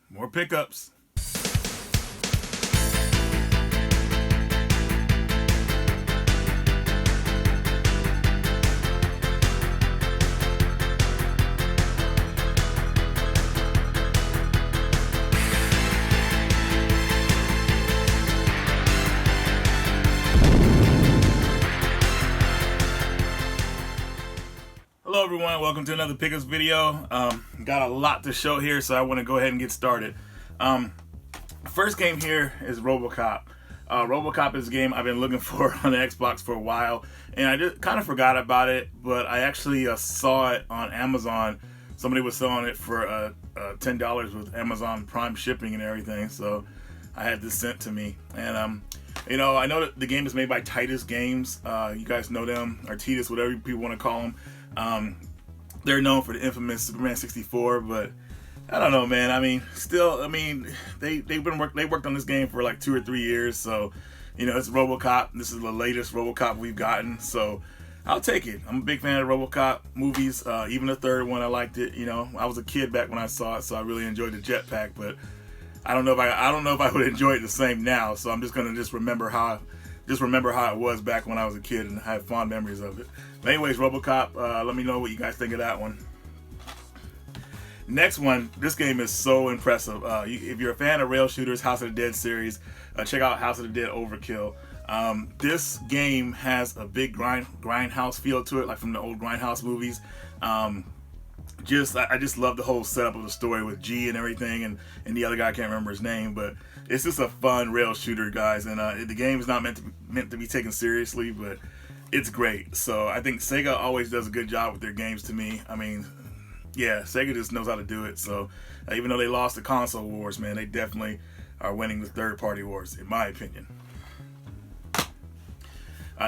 More pickups. Hello everyone, welcome to another pickups video. Got a lot to show here, so I want to go ahead and get started. First game here is Robocop. Robocop is a game I've been looking for on the Xbox for a while, and I just kind of forgot about it, but I actually saw it on Amazon. Somebody was selling it for $10 with Amazon Prime shipping and everything, so I had this sent to me. And you know, I know that the game is made by Titus Games. You guys know them, or Titus, whatever people want to call them. They're known for the infamous Superman 64, but I don't know, man. I mean, still, I mean, they worked on this game for like 2 or 3 years, so you know, it's Robocop. This is the latest Robocop we've gotten, so I'll take it. I'm a big fan of Robocop movies. Even the third one, I liked it. You know, I was a kid back when I saw it, so I really enjoyed the jetpack, but I don't know if I would enjoy it the same now. So I'm just gonna remember how it was back when I was a kid and I have fond memories of it. But anyways, Robocop, let me know what you guys think of that one. Next one, this game is so impressive. If you're a fan of rail shooters, House of the Dead series, check out House of the Dead Overkill. This game has a big grindhouse feel to it, like from the old grindhouse movies. I just love the whole setup of the story with G and everything, and the other guy, I can't remember his name, but it's just a fun rail shooter, guys. And the game is not meant to be taken seriously, but it's great. So I think Sega always does a good job with their games to me. I mean, yeah, Sega just knows how to do it. So even though they lost the console wars, man, they definitely are winning the third-party wars, in my opinion.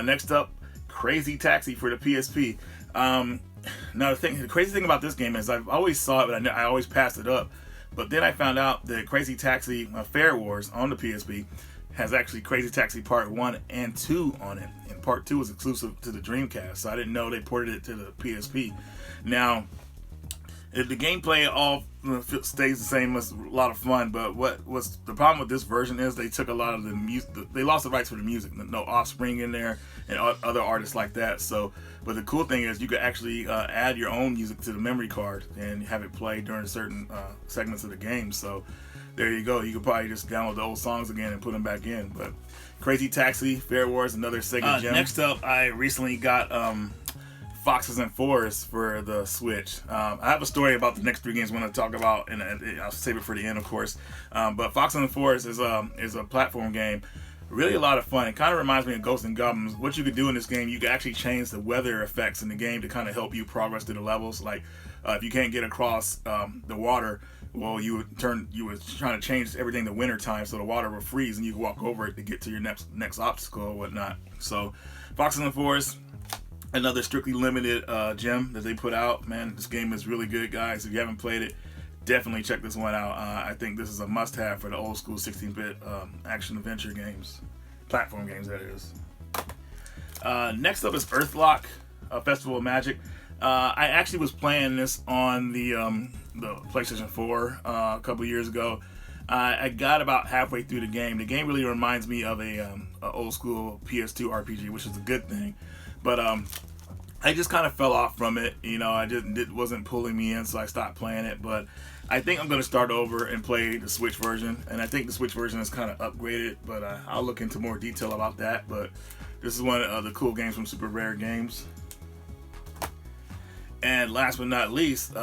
Next up, Crazy Taxi for the PSP. Now the crazy thing about this game is I've always saw it, but I always passed it up. But then I found out that Crazy Taxi Fare Wars on the PSP has actually Crazy Taxi Part 1 and 2 on it. And Part 2 was exclusive to the Dreamcast, so I didn't know they ported it to the PSP. Now, if the gameplay all stays the same, it's a lot of fun, but what's the problem with this version is they took a lot of the music, they lost the rights for the music, no Offspring in there and other artists like that. So, but the cool thing is you could actually add your own music to the memory card and have it play during certain segments of the game. So there you go. You could probably just download the old songs again and put them back in. But Crazy Taxi, Fare Wars, another Sega gem. Next up, I recently got Foxes and Forests for the Switch. I have a story about the next 3 games I want to talk about, and I'll save it for the end, of course. But Foxes and Forests is a platform game. Really a lot of fun. It kind of reminds me of Ghosts and Goblins. What you could do in this game, you can actually change the weather effects in the game to kind of help you progress through the levels. Like if you can't get across the water, well, you would trying to change everything to winter time, so the water will freeze and you can walk over it to get to your next obstacle or whatnot. So Foxes and Forests, another strictly limited gem that they put out. Man, this game is really good, guys. If you haven't played it, definitely check this one out. I think this is a must-have for the old school 16-bit action adventure games, platform games, that is. Next up is Earthlock, Festival of Magic. I actually was playing this on the PlayStation 4 a couple years ago. I got about halfway through the game. The game really reminds me of a old school PS2 RPG, which is a good thing. But I just kind of fell off from it. You know, it wasn't pulling me in, so I stopped playing it. But I think I'm going to start over and play the Switch version. And I think the Switch version is kind of upgraded, but I'll look into more detail about that. But this is one of the cool games from Super Rare Games. And last but not least,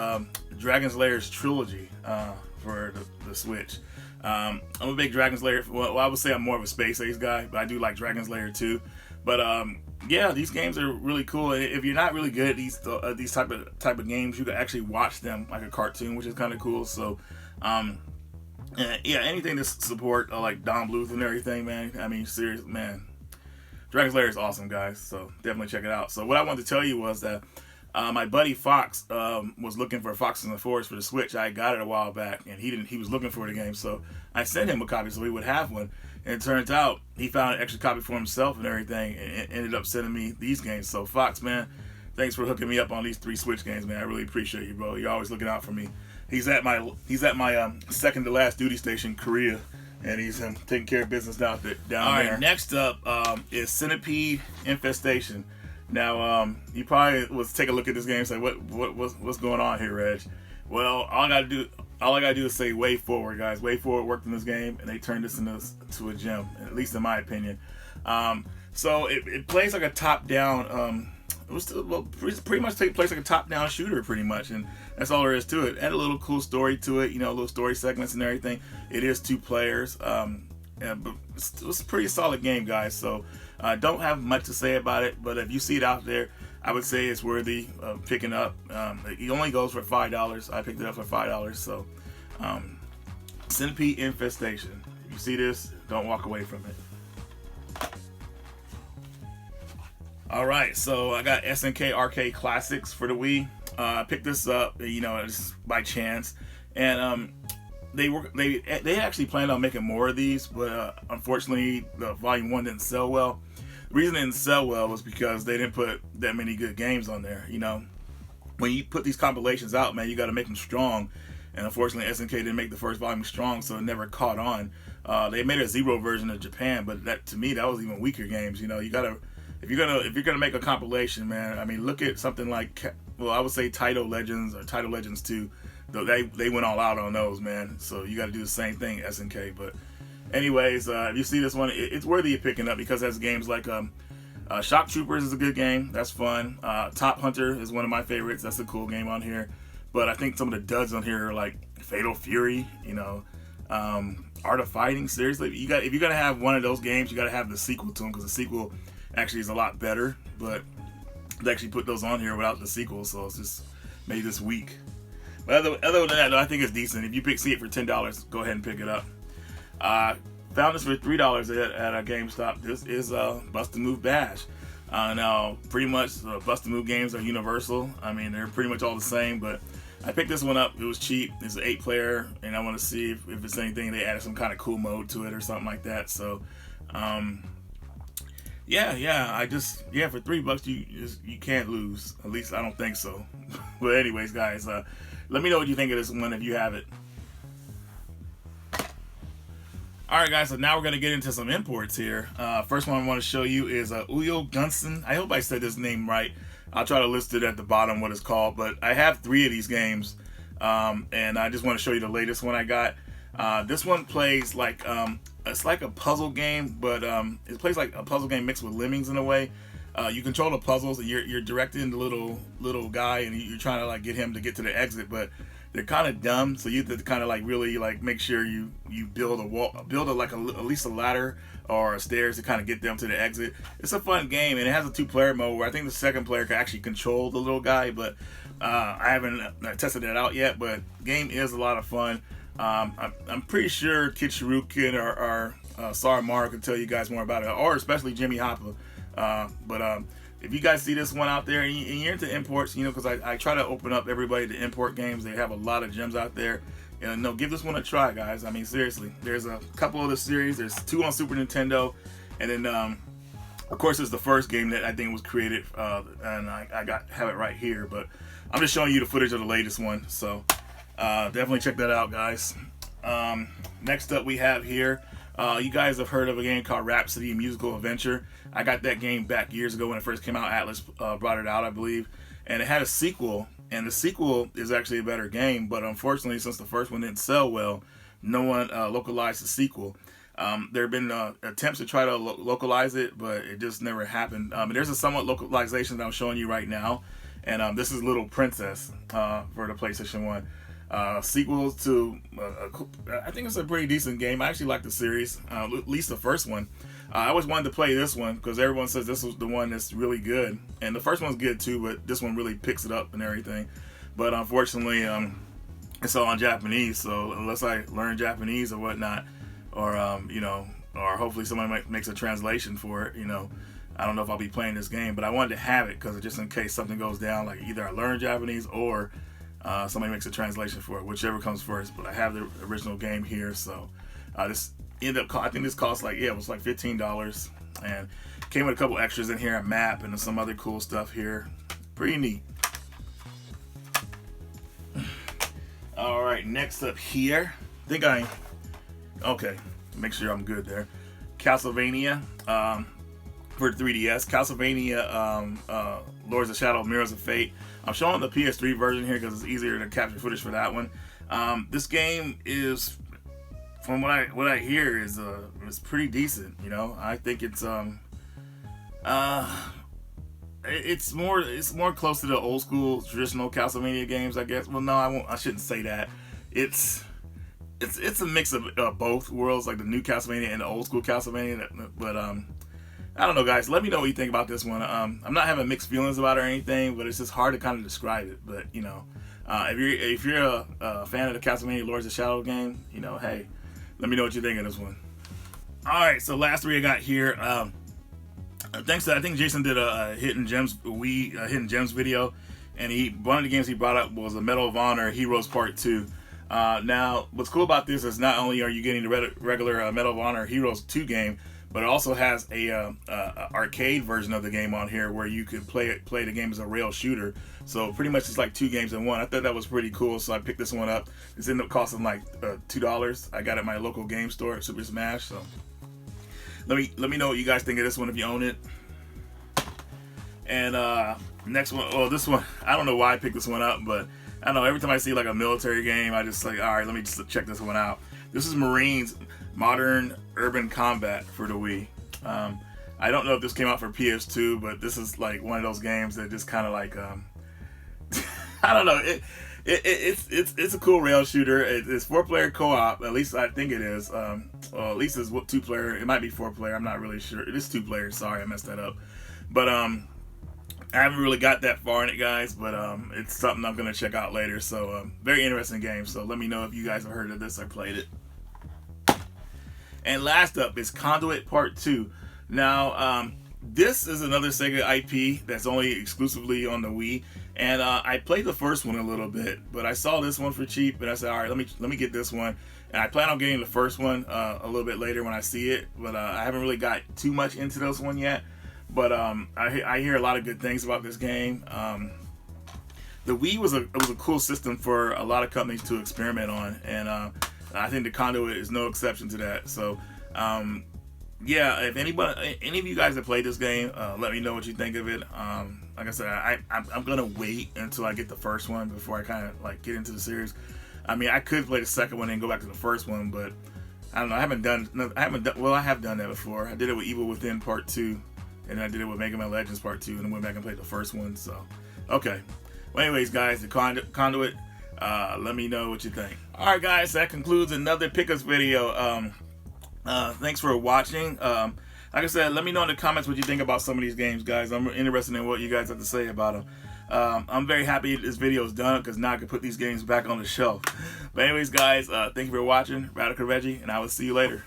Dragon's Lair's Trilogy for the Switch. I'm a big Dragon's Lair. Well, I would say I'm more of a Space Ace guy, but I do like Dragon's Lair too. But yeah, these games are really cool. If you're not really good at these type of games, you can actually watch them like a cartoon, which is kind of cool. So, yeah, anything to support like Don Bluth and everything, man. I mean, serious, man. Dragon's Lair is awesome, guys. So definitely check it out. So what I wanted to tell you was that my buddy Fox was looking for Foxes and Forests for the Switch. I got it a while back, and he was looking for the game, so I sent him a copy so he would have one. And it turns out he found an extra copy for himself and everything, and ended up sending me these games. So Fox, man, thanks for hooking me up on these 3 Switch games, man. I really appreciate you, bro. You're always looking out for me. He's at my second to last duty station, Korea, and he's taking care of business down there. All right, next up is Centipede Infestation. Now, you probably was take a look at this game and say, what's going on here, Reg? Well, all I gotta do is say way forward, guys. Way forward worked in this game, and they turned this into a gem, at least in my opinion. So it plays like a top-down. It was pretty much take place like a top-down shooter, pretty much, and that's all there is to it. Add a little cool story to it, little story segments and everything. It is 2 players, but it was a pretty solid game, guys. So don't have much to say about it, but if you see it out there, I would say it's worthy of picking up. It only goes for $5. I picked it up for $5. So Centipede Infestation. If you see this, don't walk away from it. All right, so I got Snk Arcade Classics for the Wii. I picked this up, just by chance, and they actually planned on making more of these, but unfortunately, the Volume 1 didn't sell well. The reason it didn't sell well was because they didn't put that many good games on there. When you put these compilations out, man, you got to make them strong, and unfortunately, SNK didn't make the first volume strong, so it never caught on. They made a 0 version of Japan, but to me, that was even weaker games. You gotta. If you're gonna make a compilation, man, I mean, look at something like, I would say Title Legends or Title Legends 2. They went all out on those, man. So you got to do the same thing, SNK. But anyways, if you see this one, it's worthy of picking up because it has games like Shock Troopers is a good game. That's fun. Top Hunter is one of my favorites. That's a cool game on here. But I think some of the duds on here are like Fatal Fury. Art of Fighting. Seriously, if you're gonna have one of those games, you got to have the sequel to them because the sequel actually is a lot better, but they actually put those on here without the sequel, so it's just made this week. But other than that, though, I think it's decent. If you see it for $10, go ahead and pick it up. Found this for $3 at a GameStop. This is Bust a Move Bash. Now, pretty much Bust a Move games are universal. I mean, they're pretty much all the same, but I picked this one up. It was cheap. It's an 8-player, and I want to see if it's anything. They added some kind of cool mode to it or something like that. So, yeah, for $3 you can't lose. At least I don't think so. But anyways, guys, let me know what you think of this one if you have it. Alright, guys, so now we're going to get into some imports here. First one I want to show you is Uyo Gunsen. I hope I said this name right. I'll try to list it at the bottom what it's called, but I have 3 of these games, and I just want to show you the latest one I got. This one plays like it's like a puzzle game, but it plays like a puzzle game mixed with lemmings in a way. You control the puzzles, and you're directing the little guy, and you're trying to like get him to get to the exit, but they're kind of dumb, so you have to kind of like really like make sure you build a wall, at least a ladder or stairs to kind of get them to the exit. It's a fun game, and it has a 2-player mode where I think the second player can actually control the little guy, but I haven't tested that out yet. But the game is a lot of fun. I'm pretty sure Kitsurukin or Saramaru can tell you guys more about it, or especially Jimmy Hoppa. But if you guys see this one out there and you're into imports, because I try to open up everybody to import games. They have a lot of gems out there. And give this one a try, guys. I mean, seriously. There's a couple of the series. There's 2 on Super Nintendo. And then, of course, it's the first game that I think was created. And I have it right here. But I'm just showing you the footage of the latest one. So definitely check that out, guys. Next up we have here, you guys have heard of a game called Rhapsody Musical Adventure. I got that game back years ago when it first came out. Atlas brought it out, I believe, and it had a sequel, and the sequel is actually a better game, but unfortunately, since the first one didn't sell well, no one localized the sequel. There have been attempts to try to localize it, but it just never happened. There's a somewhat localization that I'm showing you right now, and this is Little Princess for the PlayStation 1. Sequels to, I think it's a pretty decent game. I actually like the series, at least the first one. I always wanted to play this one because everyone says this was the one that's really good. And the first one's good too, but this one really picks it up and everything. But unfortunately, it's all in Japanese, so unless I learn Japanese or whatnot, or, or hopefully somebody makes a translation for it, I don't know if I'll be playing this game, but I wanted to have it because just in case something goes down, like either I learn Japanese or somebody makes a translation for it, whichever comes first. But I have the original game here, so this ended up, I think this cost it was like $15, and came with a couple extras in here, a map and some other cool stuff here. Pretty neat. All right, next up here, okay, make sure I'm good there. Castlevania for 3DS. Castlevania Lords of Shadow, Mirrors of Fate. I'm showing the PS3 version here because it's easier to capture footage for that one. This game is, from what I hear, is pretty decent. You know, I think it's more close to the old school traditional Castlevania games, I guess. Well, no, I shouldn't say that. It's a mix of both worlds, like the new Castlevania and the old school Castlevania. But I don't know, guys. Let me know what you think about this one. I'm not having mixed feelings about it or anything, but it's just hard to kind of describe it. But you know, if you're a fan of the Castlevania Lords of Shadow game, you know, hey, let me know what you think of this one. All right, so last three I got here. Thanks to, I think Jason did a Hidden Gems Hidden Gems video, and one of the games he brought up was a Medal of Honor Heroes Part 2. Now, what's cool about this is not only are you getting the regular Medal of Honor Heroes 2 game, but it also has a arcade version of the game on here where you could play the game as a rail shooter. So pretty much it's like 2 games in one. I thought that was pretty cool, so I picked this one up. This ended up costing like $2. I got it at my local game store at Super Smash. So let me know what you guys think of this one if you own it. And next one, this one, I don't know why I picked this one up, but I don't know, every time I see like a military game, I just like, all right, let me just check this one out. This is Marines Modern Urban Combat for the Wii. I don't know if this came out for PS2, but this is like one of those games that just kind of like, I don't know, it's a cool rail shooter. It's 4-player co-op, at least I think it is. Well, at least it's 2-player. It might be 4-player. I'm not really sure. It is 2-player. Sorry, I messed that up. But I haven't really got that far in it, guys, but it's something I'm going to check out later. So, very interesting game. So, let me know if you guys have heard of this or played it. And last up is Conduit Part 2. Now, this is another Sega IP that's only exclusively on the Wii. And I played the first one a little bit, but I saw this one for cheap, and I said, all right, let me get this one. And I plan on getting the first one a little bit later when I see it, but I haven't really got too much into this one yet. But I hear a lot of good things about this game. The Wii was a cool system for a lot of companies to experiment on, and I think the Conduit is no exception to that. So, yeah, if any of you guys have played this game, let me know what you think of it. Like I said, I'm gonna wait until I get the first one before I kind of like get into the series. I mean, I could play the second one and go back to the first one, but I don't know. I have done that before. I did it with Evil Within Part 2. And I did it with Mega Man Legends Part 2, and then went back and played the first one. So, okay. Well, anyways, guys, the Conduit. Let me know what you think. All right, guys, that concludes another Pickups video. Thanks for watching. Like I said, let me know in the comments what you think about some of these games, guys. I'm interested in what you guys have to say about them. I'm very happy this video is done because now I can put these games back on the shelf. But anyways, guys, thank you for watching. Radical Reggie, and I will see you later.